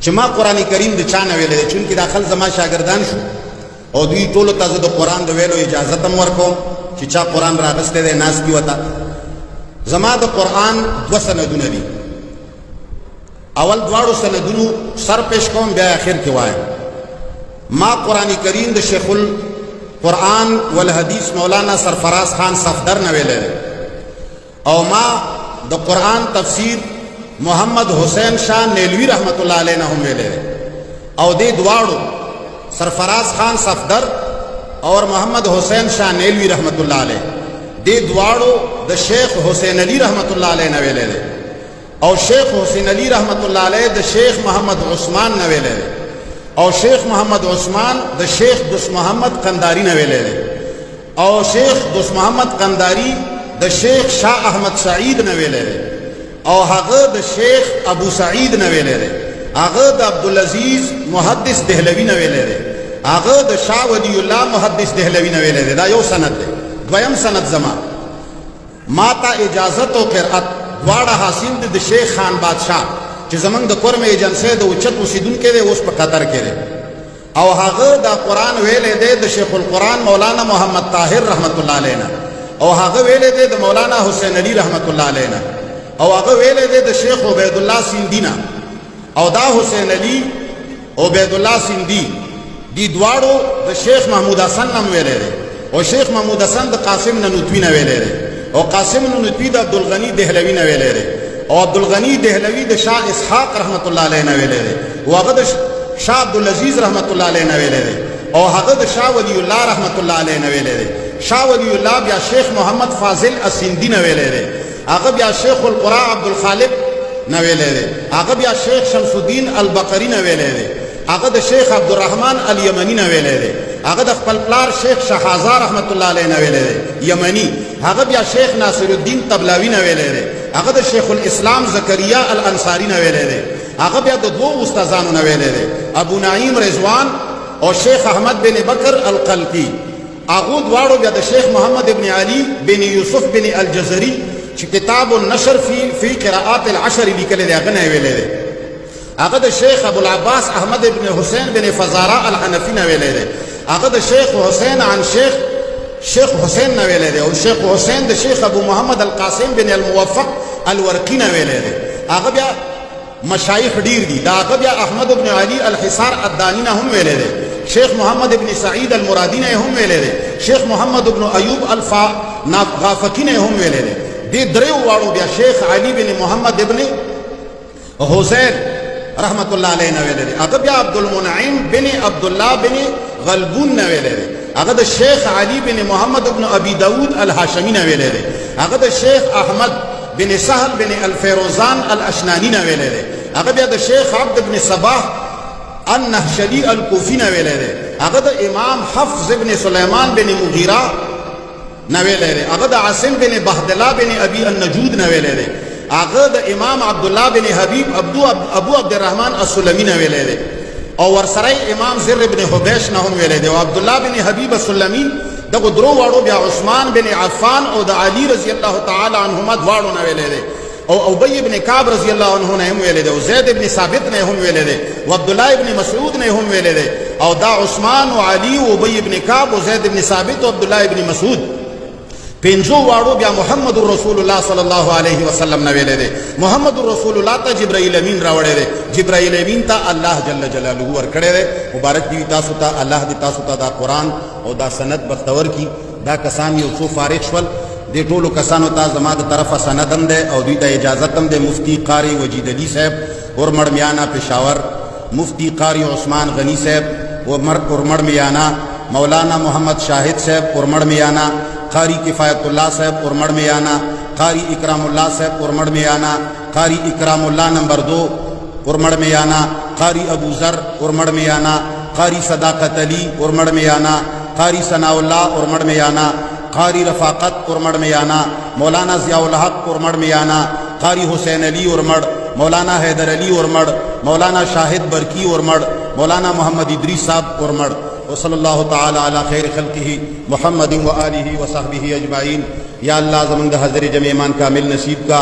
چې ما قرآن کریم د چا نه ویلی دی، چونکې دا خلک زما شاګردان شو او دوی ټولو ته زه د قرآن د ویلو اجازت هم ورکوم چې چا قرآن راغستی دی ناست دي ورته. زما د قرآن 2 سندونه دي. اول دواړو سندونو سر پیش کوم، بیا آخر کې وایم. ما قرآن کریم د شیخ القرآن والحدیث مولانا سرفراز خان صفدر نه ویلی دی، او ما د قرآن تفسیر محمد حسین شاہ نیلوی رحمت الله علیه نه هم ویلی دی. او دې دواړو سرفراز خان صفدر اور محمد حسین شاہ نیلوی رحمت الله علیه دې دواړو د شیخ حسین علی رحمت الله علیه نه ویلی دی، او شیخ حسین علی رحمت الله علیه د شیخ محمد عثمان نه ویلی دی، او شیخ محمد عثمان د شیخ دوست محمد قنداری نه ویلی دی، او شیخ دوست محمد قنداری د شیخ شاہ احمد سعید نه ویلی دی، او هغه د شیخ ابو سعید نه ویلی دی، هغه د عبدالعزیز محدث دهلوی نه ویلی دی، هغه د شاه ولی الله محدث دهلوی نه ویلی دی. دا یو سند دی. دویم سند زما ما ته اجازت او قرأت دواړه حاصل دي د شیخ خان بادشاہ چې زمونږ د کورم ایجنسی د اوچت اوسیدونکی دی، اوس په قطر کې دی، او هغه دا قرآن ویلی دی د شیخ القرآن مولانا محمد طاهر رحمت الله علیه نه، او هغه ویلی دی د مولانا حسین علی رحمت الله علیه نه، او هغه ویلی دی د شیخ عبید الله سیندی نه، او دا حسین علی عبید الله سیندی دی دواړو د شیخ محمود حسن نه ویلی دی، او شیخ محمود حسن د قاسم ننوتوی نه ویلی دی، او قاسم ننوتوی د عبدالغنی دهلوی نه ویلی دی، او عبدالغنی دهلوی د شاه اسحاق رحمت الله علیه نه ویلی دی، او هغه د شاه عبدالعزیز رحمت الله علیه نه ویلی دی، او هغه د شاه ولی الله رحمت الله علیه نه ویلی دی. شاه ولی الله بیا شیخ محمد فاضل اسیندی نه ویلی دی، هغه بیا شیخ القرآن عبدالخالق نه ویلی دی، هغه بیا شیخ شمس الدین البقری نه ویلی دی، هغه د شیخ عبدالرحمن الیمنی نه ویلی دی، هغه د خپل پلار شیخ شهازا رحمت الله علیه نه ویلی دی یمنی، هغه بیا شیخ ناصر الدین طبلاوی نه ویلی دی، هغه د شیخ الاسلام زکریا الانصاری نه ویلی دی، هغه بیا د دوو استادانو نه ویلی دی، ابو نعیم رضوان او شیخ احمد بن بکر القلقی. هغو دواړو بیا د شیخ محمد بن علی بن یوسف بن الجزری چې کتاب النشر فی قراءات العشر لیکلی دی، هغه نه ویلی دی، هغه د شیخ ابوالعباس احمد بن حسین بن فزارا الحنفی نه ویلی دی، هغه د شیخ حسین عن شیخ حسین نه ویلی دی، او شیخ حسین د شیخ ابو محمد القاسم بن الموفق الورقی نه ویلی دی. هغه بیا مشایخ ډیر دي، دا هغه بیا احمد بن علی الحصار الدانی نه هم ویلی دی، شیخ محمد بن سعید المرادی نه هم ویلی دی، شیخ محمد بن ایوب الغافقی نه هم ویلی دی. دې دریو واړو بیا شیخ علی بن محمد بن حسین رحمت الله علیه نه ویلی دی، هغه بیا عبدالمنعم بن عبدالله بن غلبون نه ویلی دی، هغه د شیخ علی بن محمد بن ابی داود الهاشمی نه ویلی دی، هغه د شیخ احمد بن سهل بن الفیروزان الاشنانی نه ویلی دی، هغه بیا د شیخ عبد بن صباح النهشلی الکوفی نه ویلی دی، هغه د امام حفظ بن سلیمان بن مغیرہ نه ویلی دی، هغه د عاصم بن بهدلہ بن ابی النجود نه ویلی دی، هغه د امام عبدالله بن حبیب ابو عبدالرحمن السلمی نه ویلی دی، او ورسره امام زر بن حبیش نه هم ویلی دی، او عبدالله بن حبیب السلمی دغه درو واړو بیا عثمان بن عفان او د علی رضی الله تعالی عنهما دواړو نه ویلی دی، او ابی بن کعب رضی الله عنه نه هم ویلی دی، او زید بن ثابت نه هم ویلی دی، او عبدالله بن مسعود نه هم ویلی دی، او دا عثمان او علی او ابی بن کعب او زید بن ثابت او عبدالله بن مسعود پنځو واړو بیا محمد رسول الله صلی الله علیه وسلم نه ویلی دی. محمد رسول الله ته جبرائیل امین راوړی دی، جبرائیل امین ته الله جل جلاله ورکړی دی. مبارک دی تاسو ته، الله دې تاسو ته دا قرآن او دا سند بختور کی. دا کسان یو څو فارغ شول، دې ټولو کسانو ته زما د طرفه سند هم دی او دوی ته اجازت هم دی. مفتی قاری وجید علی صاحب ورمړ میانه پېښور، مفتی قاری عثمان غنی صاحب ورمړ میانه، مولانا محمد شاہد صاحب ورمړ میانه، قاری کفایت اللہ صاحب ورمڑ میں آنا، قاری اکرام اللہ صاحب ورمڑ میں آنا، قاری اکرام اللہ نمبر 2 ورمڑ میں آنا، قاری ابو ذر ورمڑ میں آنا، قاری صداقت علی ورمڑ میں آنا، قاری ثناء اللہ ورمڑ میں آنا، قاری رفاقت ورمڑ میں آنا، مولانا ضیاء الحق ورمڑ میں آنا، قاری حسین علی ورمڑ، مولانا حیدر علی ورمڑ، مولانا شاہد برکی ورمڑ، مولانا محمد ادریس صاحب ورمڑ. وصلی اللہ تعالی علی خیر خلقہ محمد و آلہ و صحبہ اجمعین. یا اللہ زمانگ دا حضر جمع ایمان کامل نصیب کا،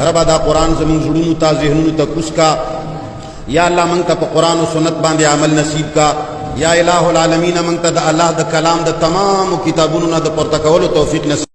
رب دا قرآن زمانگ زڑونو تا ذہنونو تا کس کا، یا الله مونږ ته په قرآن او سنت باندې عمل نصیب کا. یا الہ العالمین مونږ ته د الله د کلام د تمام کتابونو نه د پورته کولو توفیق نصیب